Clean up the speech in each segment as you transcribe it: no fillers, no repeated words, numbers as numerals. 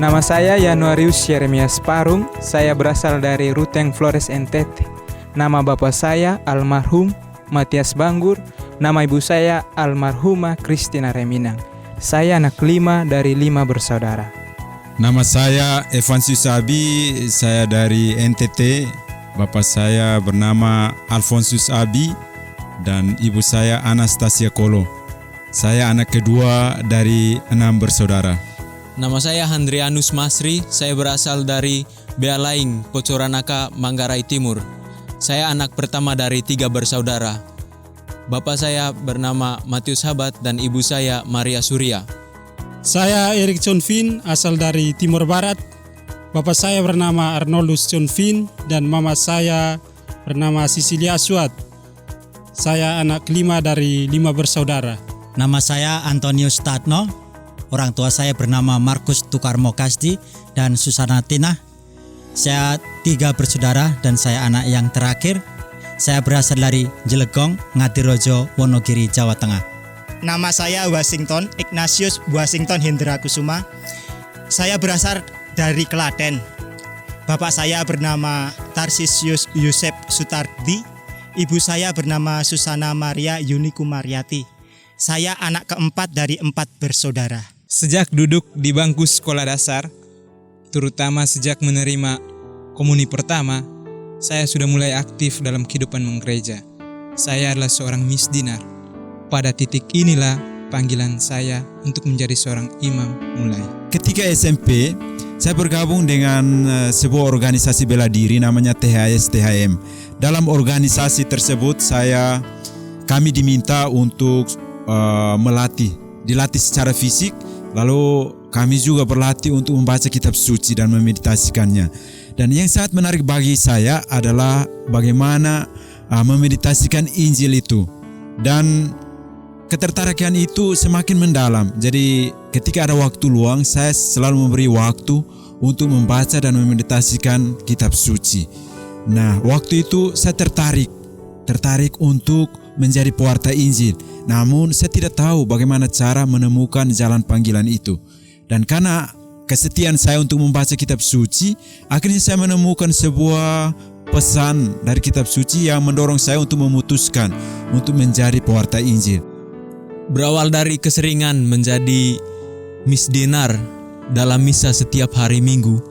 Nama saya Januarius Yeremias Parung, saya berasal dari Ruteng Flores NTT. Nama bapak saya almarhum Matias Banggur, nama ibu saya almarhumah Christina Reminang. Saya anak 5 dari 5 bersaudara. Nama saya Evansius Abi, saya dari NTT. Bapak saya bernama Alfonsus Abi dan ibu saya Anastasia Kolo. Saya anak kedua dari 6 bersaudara. Nama saya Handrianus Masri, saya berasal dari Bealaing, Pocoranaka, Manggarai Timur. Saya anak pertama dari 3 bersaudara. Bapak saya bernama Matius Habat dan ibu saya Maria Surya. Saya Erik Chonfin, asal dari Timur Barat. Bapak saya bernama Arnoldus Chonfin dan mama saya bernama Sisilia Suat. Saya anak 5 dari 5 bersaudara. Nama saya Antonius Tatno. Orang tua saya bernama Markus Tukarmo Kasdi dan Susana Tina. Saya 3 bersaudara dan saya anak yang terakhir. Saya berasal dari Jelegong, Ngadirojo, Wonogiri, Jawa Tengah. Nama saya Washington Ignatius Washington Hendra Kusuma. Saya berasal dari Klaten. Bapak saya bernama Tarsisius Yusef Sutardi. Ibu saya bernama Susana Maria Yuniku Mariati. Saya anak keempat dari 4 bersaudara. Sejak duduk di bangku sekolah dasar, terutama sejak menerima komuni pertama, saya sudah mulai aktif dalam kehidupan menggereja. Saya adalah seorang misdinar. Pada titik inilah panggilan saya untuk menjadi seorang imam mulai. Ketika SMP, saya bergabung dengan sebuah organisasi bela diri namanya THS THM. Dalam organisasi tersebut kami diminta untuk dilatih secara fisik. Lalu kami juga berlatih untuk membaca kitab suci dan memeditasikannya. Dan yang sangat menarik bagi saya adalah bagaimana memeditasikan Injil itu. Dan ketertarikan itu semakin mendalam. Jadi ketika ada waktu luang, saya selalu memberi waktu untuk membaca dan memeditasikan kitab suci. Nah, waktu itu saya tertarik untuk menjadi pewarta Injil. Namun saya tidak tahu bagaimana cara menemukan jalan panggilan itu. Dan karena kesetiaan saya untuk membaca kitab suci, akhirnya saya menemukan sebuah pesan dari kitab suci yang mendorong saya untuk memutuskan untuk menjadi pewarta Injil. Berawal dari keseringan menjadi misdinar dalam misa setiap hari Minggu,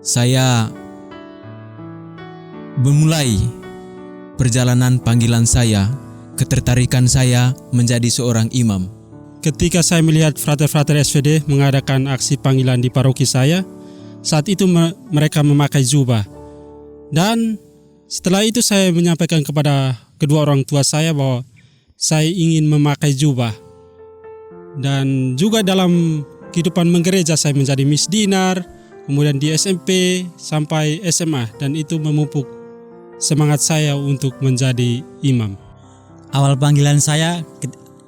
saya memulai perjalanan panggilan saya, ketertarikan saya menjadi seorang imam. Ketika saya melihat frater-frater SVD mengadakan aksi panggilan di paroki saya, saat itu mereka memakai jubah. Dan setelah itu saya menyampaikan kepada kedua orang tua saya bahwa saya ingin memakai jubah. Dan juga dalam kehidupan menggereja saya menjadi misdinar, kemudian di SMP sampai SMA, dan itu memupuk semangat saya untuk menjadi imam. Awal panggilan saya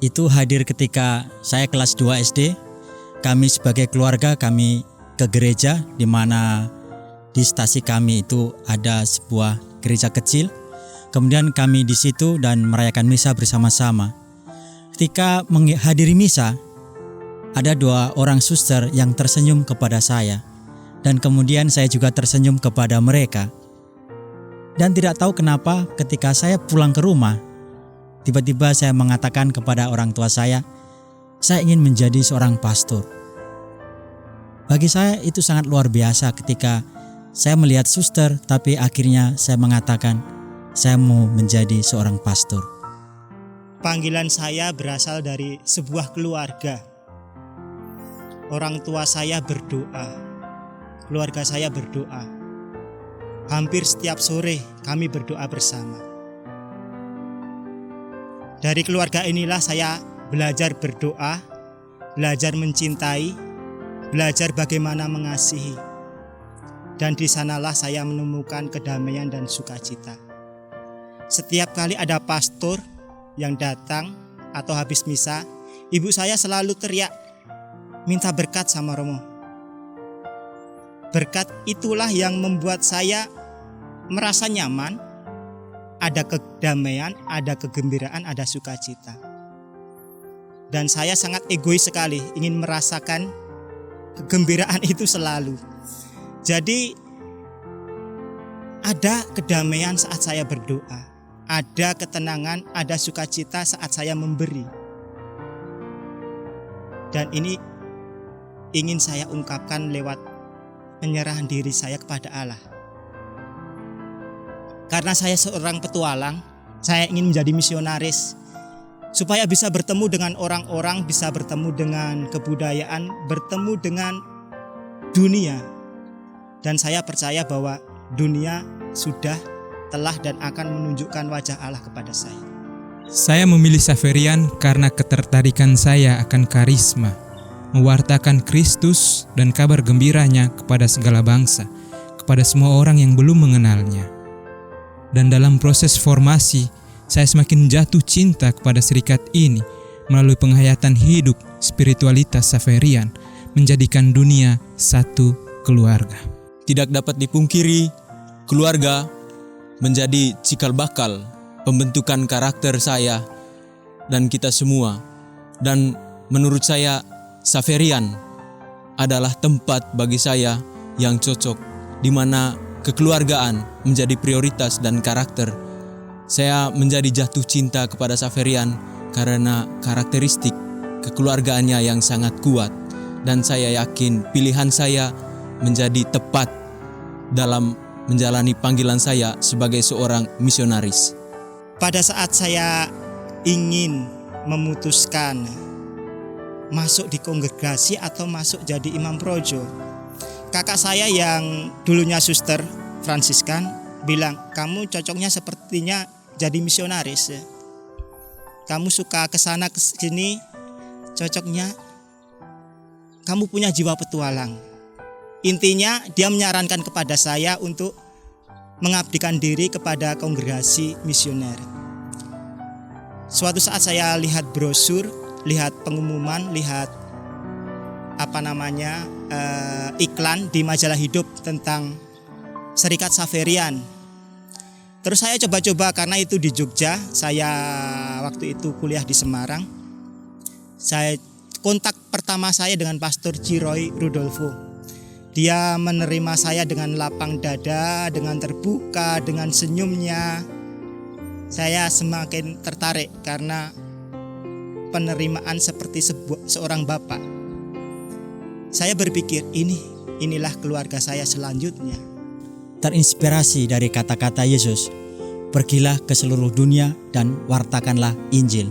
itu hadir ketika saya kelas 2 SD. Kami sebagai keluarga kami ke gereja, di mana di stasi kami itu ada sebuah gereja kecil. Kemudian kami di situ dan merayakan misa bersama-sama. Ketika menghadiri misa, ada 2 orang suster yang tersenyum kepada saya. Dan kemudian saya juga tersenyum kepada mereka. Dan tidak tahu kenapa ketika saya pulang ke rumah, tiba-tiba saya mengatakan kepada orang tua saya ingin menjadi seorang pastor. Bagi saya itu sangat luar biasa ketika saya melihat suster, tapi akhirnya saya mengatakan saya mau menjadi seorang pastor. Panggilan saya berasal dari sebuah keluarga. Orang tua saya berdoa, keluarga saya berdoa. Hampir setiap sore kami berdoa bersama. Dari keluarga inilah saya belajar berdoa, belajar mencintai, belajar bagaimana mengasihi. Dan di sanalah saya menemukan kedamaian dan sukacita. Setiap kali ada pastor yang datang atau habis misa, ibu saya selalu teriak, minta berkat sama Romo. Berkat itulah yang membuat saya merasa nyaman, ada kedamaian, ada kegembiraan, ada sukacita. Dan saya sangat egois sekali, ingin merasakan kegembiraan itu selalu. Jadi ada kedamaian saat saya berdoa, ada ketenangan, ada sukacita saat saya memberi. Dan ini ingin saya ungkapkan lewat penyerahan diri saya kepada Allah. Karena saya seorang petualang, saya ingin menjadi misionaris supaya bisa bertemu dengan orang-orang, bisa bertemu dengan kebudayaan, bertemu dengan dunia. Dan saya percaya bahwa dunia sudah, telah dan akan menunjukkan wajah Allah kepada saya. Saya memilih Xaverian karena ketertarikan saya akan karisma, mewartakan Kristus dan kabar gembiranya kepada segala bangsa, kepada semua orang yang belum mengenalnya. Dan dalam proses formasi, saya semakin jatuh cinta kepada serikat ini melalui penghayatan hidup spiritualitas Xaverian, menjadikan dunia satu keluarga. Tidak dapat dipungkiri, keluarga menjadi cikal bakal pembentukan karakter saya dan kita semua. Dan menurut saya, Xaverian adalah tempat bagi saya yang cocok, di mana kekeluargaan menjadi prioritas dan karakter. Saya menjadi jatuh cinta kepada Xaverian karena karakteristik kekeluargaannya yang sangat kuat, dan saya yakin pilihan saya menjadi tepat dalam menjalani panggilan saya sebagai seorang misionaris. Pada saat saya ingin memutuskan masuk di kongregasi atau masuk jadi imam projo, kakak saya yang dulunya suster Fransiskan bilang, kamu cocoknya sepertinya jadi misionaris. Kamu suka kesana kesini, cocoknya kamu punya jiwa petualang. Intinya dia menyarankan kepada saya untuk mengabdikan diri kepada kongregasi misioner. Suatu saat saya lihat brosur, lihat pengumuman, lihat iklan di majalah Hidup tentang Serikat Xaverian. Terus saya coba-coba karena itu di Jogja, saya waktu itu kuliah di Semarang. Saya kontak pertama saya dengan Pastor Ciroy Rudolfo. Dia menerima saya dengan lapang dada, dengan terbuka, dengan senyumnya. Saya semakin tertarik karena penerimaan seperti seorang bapak. Saya berpikir, inilah keluarga saya selanjutnya. Terinspirasi dari kata-kata Yesus, pergilah ke seluruh dunia dan wartakanlah Injil.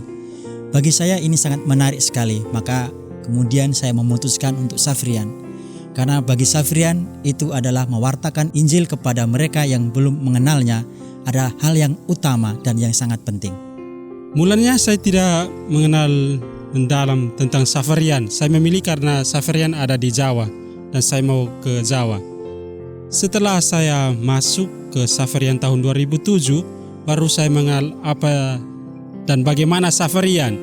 Bagi saya ini sangat menarik sekali, maka kemudian saya memutuskan untuk Xaverian. Karena bagi Xaverian itu adalah mewartakan Injil kepada mereka yang belum mengenalnya, ada hal yang utama dan yang sangat penting. Mulanya saya tidak mengenal mendalam tentang Xaverian. Saya memilih karena Xaverian ada di Jawa dan saya mau ke Jawa. Setelah saya masuk ke Xaverian tahun 2007, baru saya mengenal apa dan bagaimana Xaverian.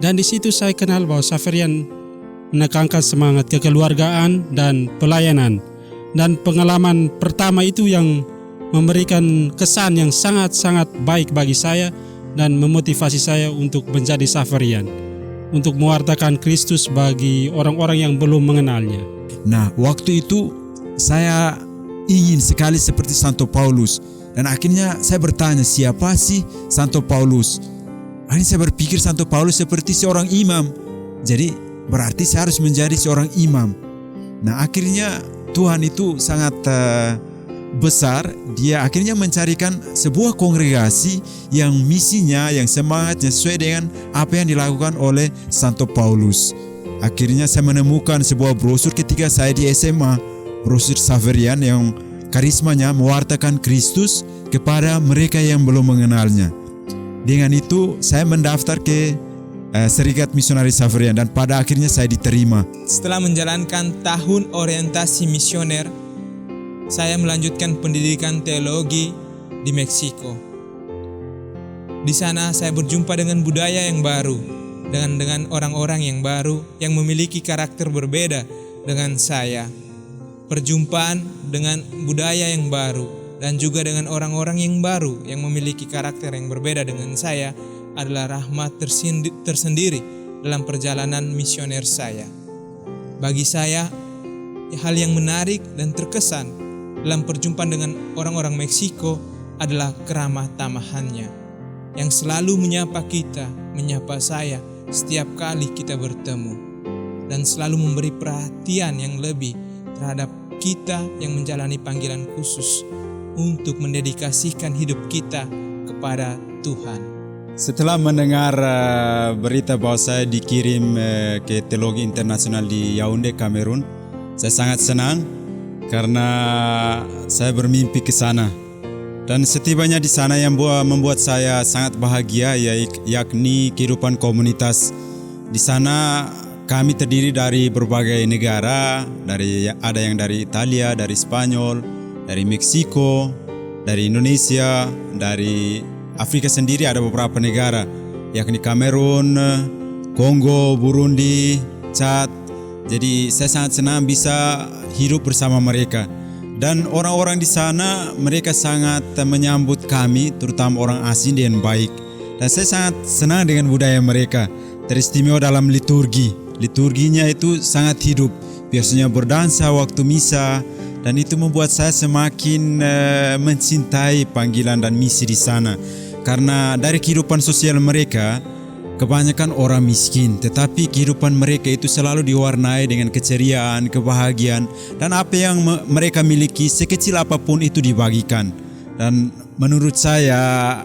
Dan di situ saya kenal bahwa Xaverian menekankan semangat kekeluargaan dan pelayanan. Dan pengalaman pertama itu yang memberikan kesan yang sangat-sangat baik bagi saya dan memotivasi saya untuk menjadi Xaverian, untuk mewartakan Kristus bagi orang-orang yang belum mengenalnya. Nah, waktu itu saya ingin sekali seperti Santo Paulus. Dan akhirnya saya bertanya, siapa sih Santo Paulus? Akhirnya saya berpikir Santo Paulus seperti seorang imam. Jadi berarti saya harus menjadi seorang imam. Nah, akhirnya Tuhan itu sangat besar. Dia akhirnya mencarikan sebuah kongregasi yang misinya, yang semangatnya sesuai dengan apa yang dilakukan oleh Santo Paulus. Akhirnya saya menemukan sebuah brosur ketika saya di SMA, brosur Xaverian yang karismanya mewartakan Kristus kepada mereka yang belum mengenalnya. Dengan itu saya mendaftar ke Serikat Misionaris Xaverian dan pada akhirnya saya diterima. Setelah menjalankan tahun orientasi misioner, saya melanjutkan pendidikan teologi di Meksiko. Di sana saya berjumpa dengan budaya yang baru, dengan orang-orang yang baru yang memiliki karakter berbeda dengan saya. Perjumpaan dengan budaya yang baru dan juga dengan orang-orang yang baru yang memiliki karakter yang berbeda dengan saya adalah rahmat tersendiri dalam perjalanan misioner saya. Bagi saya, hal yang menarik dan terkesan dalam perjumpaan dengan orang-orang Meksiko adalah keramah tamahannya yang selalu menyapa kita, menyapa saya setiap kali kita bertemu, dan selalu memberi perhatian yang lebih terhadap kita yang menjalani panggilan khusus untuk mendedikasikan hidup kita kepada Tuhan. Setelah mendengar berita bahwa saya dikirim ke Teologi Internasional di Yaounde, Kamerun, saya sangat senang karena saya bermimpi ke sana. Dan setibanya di sana yang membuat saya sangat bahagia yakni kehidupan komunitas. Di sana kami terdiri dari berbagai negara, ada yang dari Italia, dari Spanyol, dari Meksiko, dari Indonesia, dari Afrika sendiri ada beberapa negara, yakni Kamerun, Kongo, Burundi, Chad. Jadi saya sangat senang bisa hidup bersama mereka. Dan orang-orang di sana mereka sangat menyambut kami, terutama orang asing, dengan baik. Dan saya sangat senang dengan budaya mereka, teristimewa dalam liturgi. Liturginya itu sangat hidup, biasanya berdansa waktu misa, dan itu membuat saya semakin mencintai panggilan dan misi di sana. Karena dari kehidupan sosial mereka, kebanyakan orang miskin, tetapi kehidupan mereka itu selalu diwarnai dengan keceriaan, kebahagiaan, dan apa yang mereka miliki sekecil apapun itu dibagikan. Dan menurut saya,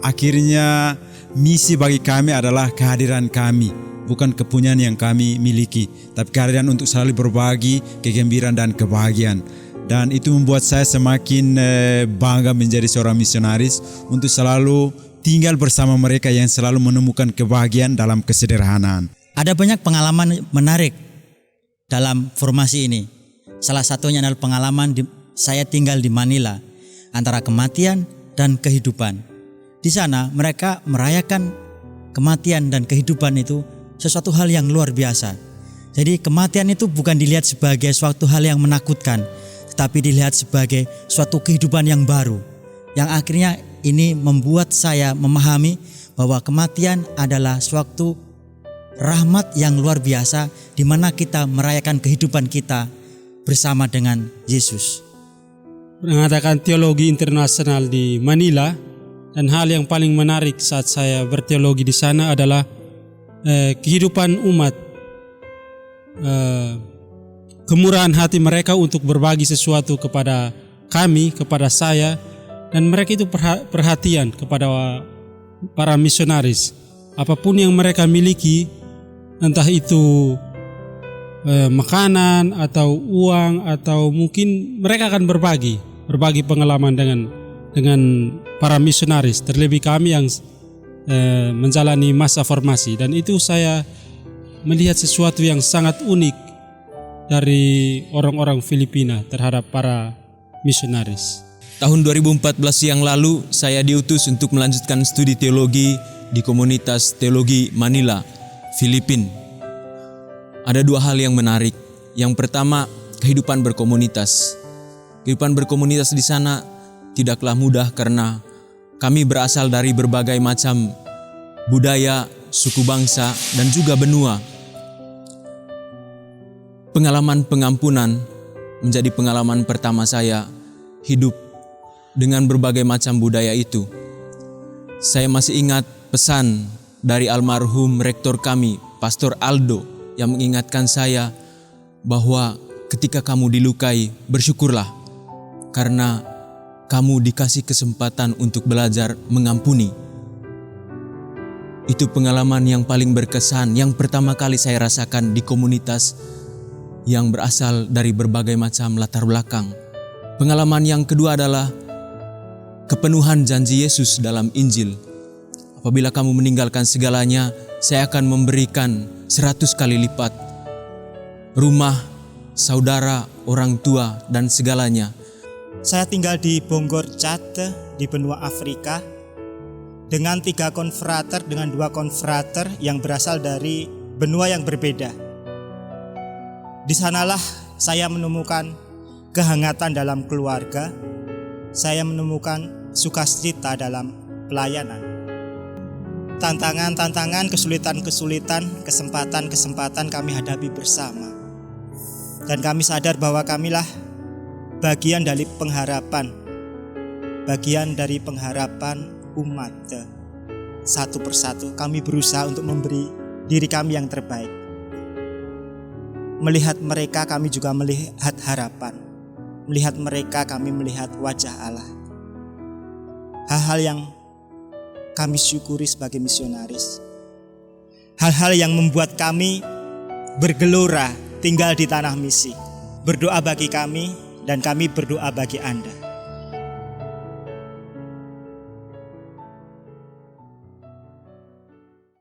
akhirnya misi bagi kami adalah kehadiran kami, bukan kepunyaan yang kami miliki, tapi kehadiran untuk selalu berbagi kegembiraan dan kebahagiaan. Dan itu membuat saya semakin bangga menjadi seorang misionaris untuk selalu tinggal bersama mereka yang selalu menemukan kebahagiaan dalam kesederhanaan. Ada banyak pengalaman menarik dalam formasi ini. Salah satunya adalah pengalaman saya tinggal di Manila, antara kematian dan kehidupan. Di sana mereka merayakan kematian dan kehidupan itu sesuatu hal yang luar biasa. Jadi kematian itu bukan dilihat sebagai suatu hal yang menakutkan, tetapi dilihat sebagai suatu kehidupan yang baru, yang akhirnya ini membuat saya memahami bahwa kematian adalah suatu rahmat yang luar biasa, di mana kita merayakan kehidupan kita bersama dengan Yesus. Mengadakan teologi internasional di Manila, dan hal yang paling menarik saat saya berteologi di sana adalah kehidupan umat, kemurahan hati mereka untuk berbagi sesuatu kepada kami, kepada saya, dan mereka itu perhatian kepada para misionaris. Apapun yang mereka miliki, entah itu makanan atau uang, atau mungkin mereka akan berbagi pengalaman dengan para misionaris, terlebih kami yang menjalani masa formasi. Dan itu saya melihat sesuatu yang sangat unik dari orang-orang Filipina terhadap para misionaris. Tahun 2014 yang lalu saya diutus untuk melanjutkan studi teologi di komunitas teologi Manila, Filipina. Ada dua hal yang menarik. Yang pertama, kehidupan berkomunitas. Kehidupan berkomunitas di sana tidaklah mudah karena kami berasal dari berbagai macam budaya, suku bangsa, dan juga benua. Pengalaman pengampunan menjadi pengalaman pertama saya hidup dengan berbagai macam budaya itu. Saya masih ingat pesan dari almarhum rektor kami, Pastor Aldo, yang mengingatkan saya bahwa ketika kamu dilukai, bersyukurlah karena kamu dikasih kesempatan untuk belajar mengampuni. Itu pengalaman yang paling berkesan, yang pertama kali saya rasakan di komunitas yang berasal dari berbagai macam latar belakang. Pengalaman yang kedua adalah kepenuhan janji Yesus dalam Injil. Apabila kamu meninggalkan segalanya, saya akan memberikan 100 kali lipat. Rumah, saudara, orang tua, dan segalanya. Saya tinggal di Bongor, Chad, di benua Afrika, dengan 3 konfrater, dengan 2 konfrater yang berasal dari benua yang berbeda. Di sanalah saya menemukan kehangatan dalam keluarga, saya menemukan sukacita dalam pelayanan. Tantangan-tantangan, kesulitan-kesulitan, kesempatan-kesempatan kami hadapi bersama. Dan kami sadar bahwa kamilah bagian dari pengharapan umat. Satu persatu kami berusaha untuk memberi diri kami yang terbaik. Melihat mereka kami juga melihat harapan. Melihat mereka kami melihat wajah Allah. Hal-hal yang kami syukuri sebagai misionaris. Hal-hal yang membuat kami bergelora tinggal di tanah misi. Berdoa bagi kami dan kami berdoa bagi Anda.